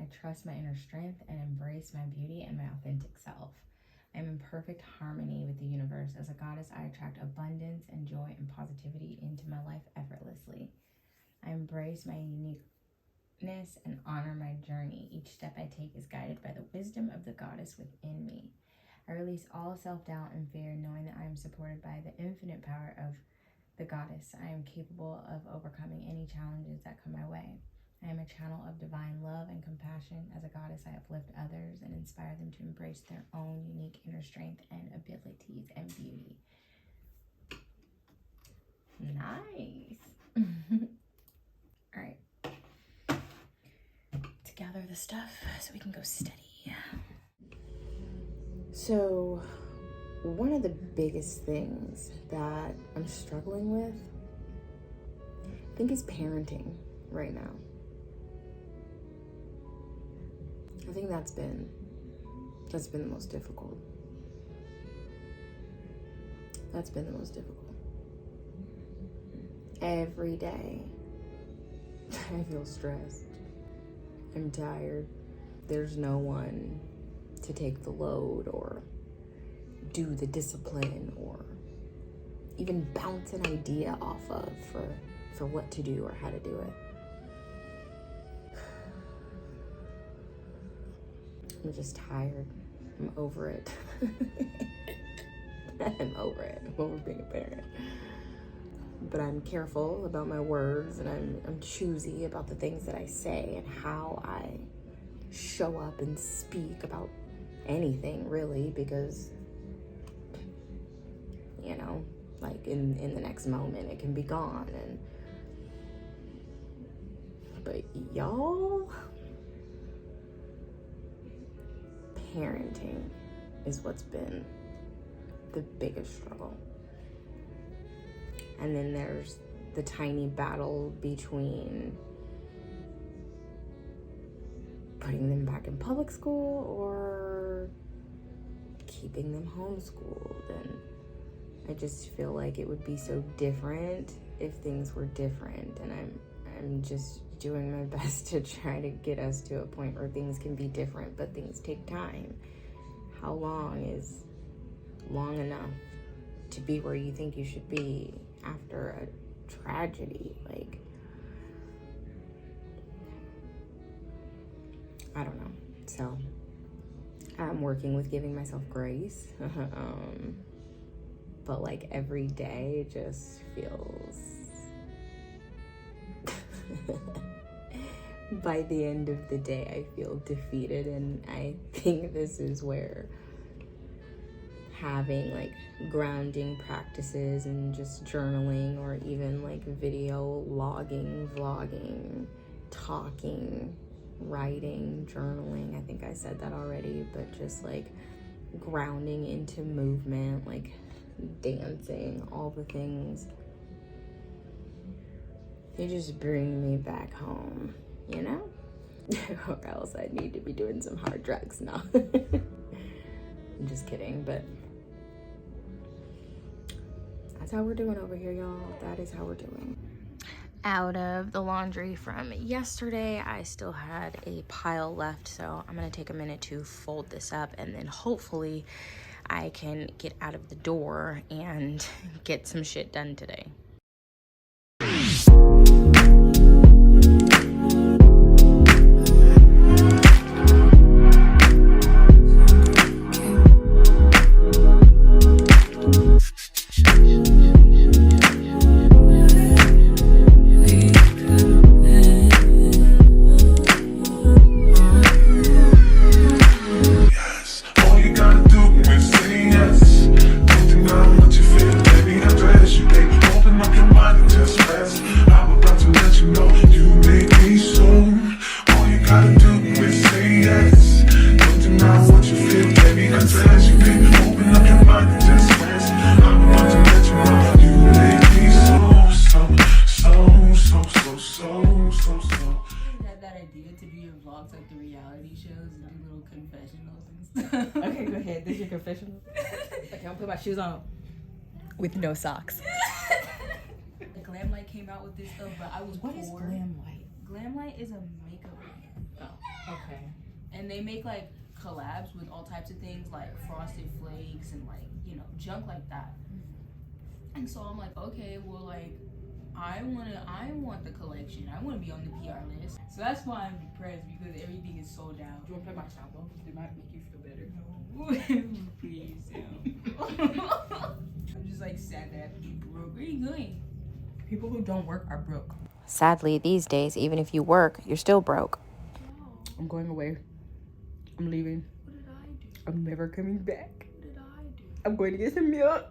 trust my inner strength and embrace my beauty and my authentic self. I am in perfect harmony with the universe. As a goddess, I attract abundance and joy and positivity into my life effortlessly. I embrace my uniqueness and honor my journey. Each step I take is guided by the wisdom of the goddess within me. I release all self-doubt and fear, knowing that I am supported by the infinite power of the goddess. I am capable of overcoming any challenges that come my way. I am a channel of divine love and compassion. As a goddess, I uplift others and inspire them to embrace their own unique inner strength and abilities and beauty. Nice. All right. To gather the stuff so we can go steady. So, one of the biggest things that I'm struggling with, I think, is parenting right now. I think that's been the most difficult. That's been the most difficult. Every day, I feel stressed. I'm tired. There's no one to take the load or do the discipline or even bounce an idea off of for what to do or how to do it. I'm just tired. I'm over it. I'm over it. I'm over being a parent. But I'm careful about my words, and I'm choosy about the things that I say and how I show up and speak about anything, really, because, you know, like in the next moment it can be gone. But y'all, parenting is what's been the biggest struggle. And then there's the tiny battle between putting them back in public school or keeping them homeschooled. And I just feel like it would be so different if things were different. And I'm just doing my best to try to get us to a point where things can be different, but things take time. How long is long enough to be where you think you should be after a tragedy? Like, I don't know. So I'm working with giving myself grace. But like every day just feels by the end of the day I feel defeated. And I think this is where having like grounding practices and just journaling, or even like video logging, vlogging, talking, writing, journaling, I think I said that already, but just like grounding into movement, like dancing, all the things, they just bring me back home, you know? Or else I need to be doing some hard drugs. No. I'm just kidding, but that's how we're doing over here, y'all. That is how we're doing. Out of the laundry from yesterday, I still had a pile left, so I'm gonna take a minute to fold this up, and then hopefully I can get out of the door and get some shit done today. Okay, go ahead. This is your confessional. Okay, I'll put my shoes on with no socks. The Glam Light came out with this stuff, but I was What is Glam Light? Glam Light is a makeup brand. Oh, okay. and they make like collabs with all types of things like Frosted Flakes and like, you know, junk like that. And so I'm like, okay, well, like I want the collection. I want to be on the PR list. So that's why I'm depressed, because everything is sold out. Do you want to play my sound though? It might make you feel better. No. Please, I'm just like sad that I have to be broke. Where are you going? People who don't work are broke. Sadly, these days, even if you work, you're still broke. I'm going away. I'm leaving. What did I do? I'm never coming back. What did I do? I'm going to get some milk.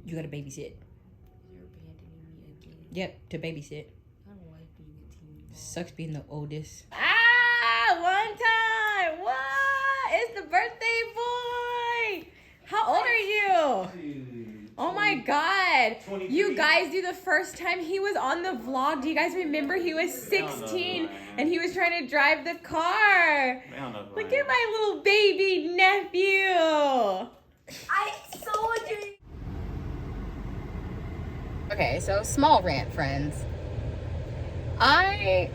You gotta babysit. You're abandoning me again. Yep, to babysit. I don't like being a teen mom. Sucks being the oldest. One time! What? It's the birthday boy! How old are you? Oh my god. 23. You guys do the first time he was on the vlog. Do you guys remember he was 16 and he was trying to drive the car? Look at my little baby nephew. I so agree. Okay, so small rant, friends. I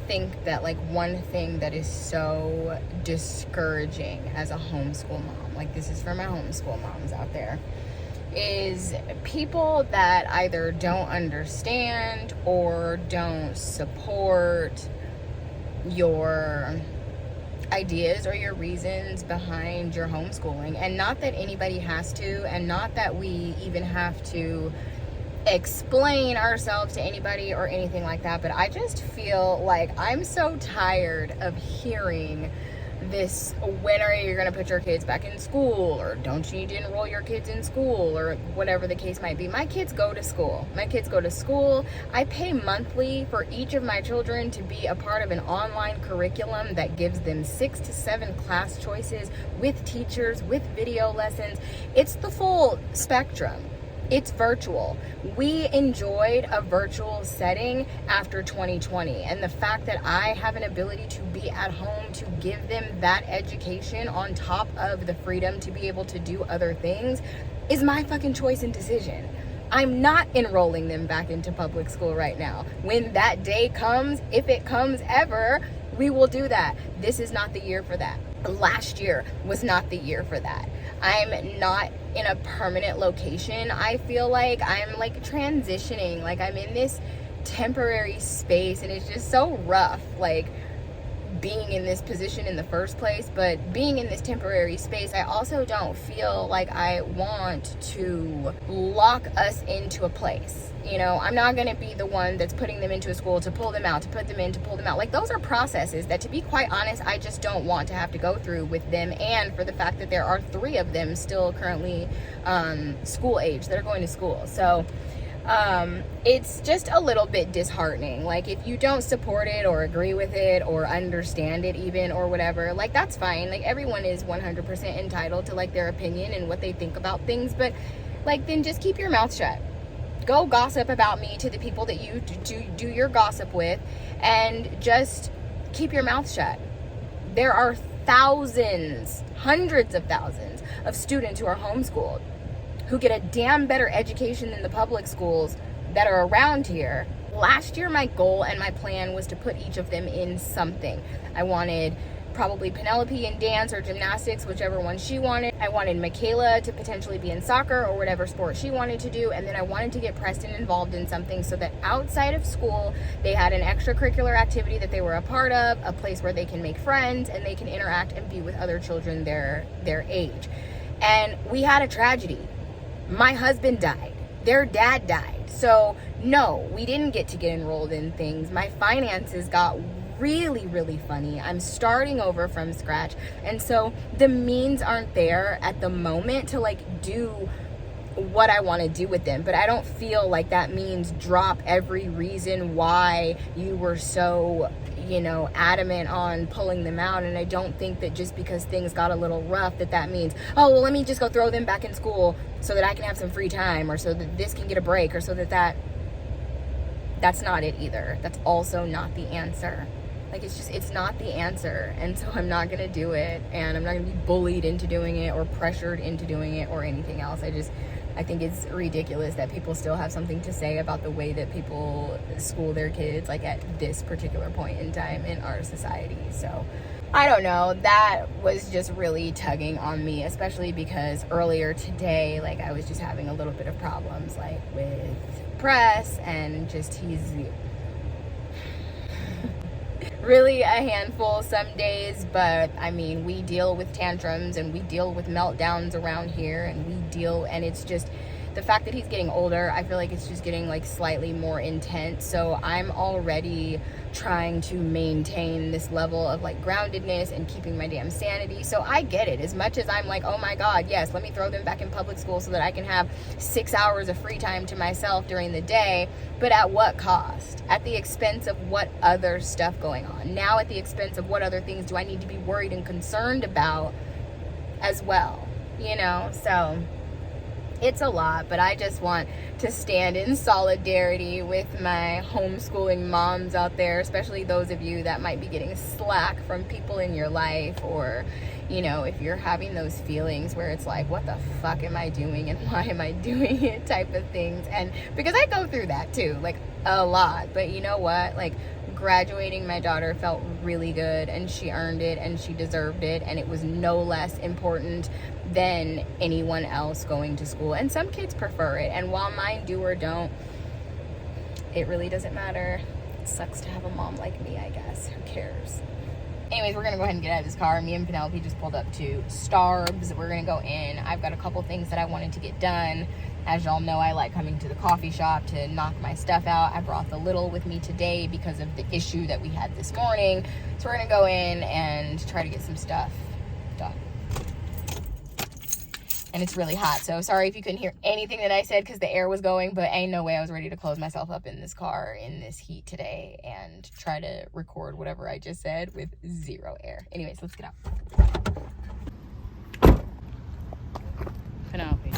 think that like one thing that is so discouraging as a homeschool mom, like this is for my homeschool moms out there, is people that either don't understand or don't support your ideas or your reasons behind your homeschooling. And not that anybody has to, and not that we even have to explain ourselves to anybody or anything like that, but I just feel like I'm so tired of hearing this, when are you going to put your kids back in school, or don't you need to enroll your kids in school, or whatever the case might be. My kids go to school. I pay monthly for each of my children to be a part of an online curriculum that gives them 6 to 7 class choices with teachers, with video lessons. It's the full spectrum. It's virtual. We enjoyed a virtual setting after 2020, and the fact that I have an ability to be at home to give them that education on top of the freedom to be able to do other things is my fucking choice and decision. I'm not enrolling them back into public school right now. When that day comes, if it comes ever, we will do that. This is not the year for that. Last year was not the year for that. I'm not in a permanent location. I feel like I'm like transitioning, like I'm in this temporary space, and it's just so rough, like being in this position in the first place. But being in this temporary space, I also don't feel like I want to lock us into a place. You know, I'm not going to be the one that's putting them into a school to pull them out, to put them in, to pull them out. Like, those are processes that, to be quite honest, I just don't want to have to go through with them. And for the fact that there are 3 of them still currently school age that are going to school. So it's just a little bit disheartening. Like, if you don't support it or agree with it or understand it even or whatever, like, that's fine. Like, everyone is 100% entitled to like their opinion and what they think about things. But like, then just keep your mouth shut. Go gossip about me to the people that you do your gossip with, and just keep your mouth shut. There are thousands, hundreds of thousands of students who are homeschooled, who get a damn better education than the public schools that are around here. Last year, my goal and my plan was to put each of them in something. I wanted probably Penelope in dance or gymnastics, whichever one she wanted. I wanted Michaela to potentially be in soccer or whatever sport she wanted to do. And then I wanted to get Preston involved in something so that outside of school, they had an extracurricular activity that they were a part of, a place where they can make friends and they can interact and be with other children their age. And we had a tragedy. My husband died. Their dad died. So no, we didn't get to get enrolled in things. My finances got really funny. I'm starting over from scratch, and so the means aren't there at the moment to like do what I want to do with them. But I don't feel like that means drop every reason why you were so, you know, adamant on pulling them out. And I don't think that just because things got a little rough that means, oh well, let me just go throw them back in school so that I can have some free time, or so that this can get a break, or so that's not it either. That's also not the answer. Like, it's not the answer. And so I'm not going to do it. And I'm not going to be bullied into doing it or pressured into doing it or anything else. I think it's ridiculous that people still have something to say about the way that people school their kids, like at this particular point in time in our society. So I don't know, that was just really tugging on me, especially because earlier today, like I was just having a little bit of problems like with press, and just he's really a handful some days. But I mean, we deal with tantrums and we deal with meltdowns around here, and it's just the fact that he's getting older, I feel like it's just getting like slightly more intense. So I'm already trying to maintain this level of like groundedness and keeping my damn sanity. So I get it. As much as I'm like, oh my God, yes, let me throw them back in public school so that I can have 6 hours of free time to myself during the day. But at what cost? At the expense of what other stuff going on? Now at the expense of what other things do I need to be worried and concerned about as well? You know, so it's a lot, but I just want to stand in solidarity with my homeschooling moms out there, especially those of you that might be getting slack from people in your life, or, you know, if you're having those feelings where it's like, what the fuck am I doing and why am I doing it type of things. And because I go through that too, like a lot, but you know what, like graduating my daughter felt really good, and she earned it and she deserved it, and it was no less important than anyone else going to school. And some kids prefer it, and while mine do or don't, it really doesn't matter. It sucks to have a mom like me, I guess. Who cares? Anyways, we're gonna go ahead and get out of this car. Me and Penelope just pulled up to Starbucks. We're gonna go in. I've got a couple things that I wanted to get done. As y'all know, I like coming to the coffee shop to knock my stuff out. I brought the little with me today because of the issue that we had this morning. So we're gonna go in and try to get some stuff done. And it's really hot, so sorry if you couldn't hear anything that I said because the air was going, but ain't no way I was ready to close myself up in this car in this heat today and try to record whatever I just said with zero air. Anyways, let's get out. Penelope.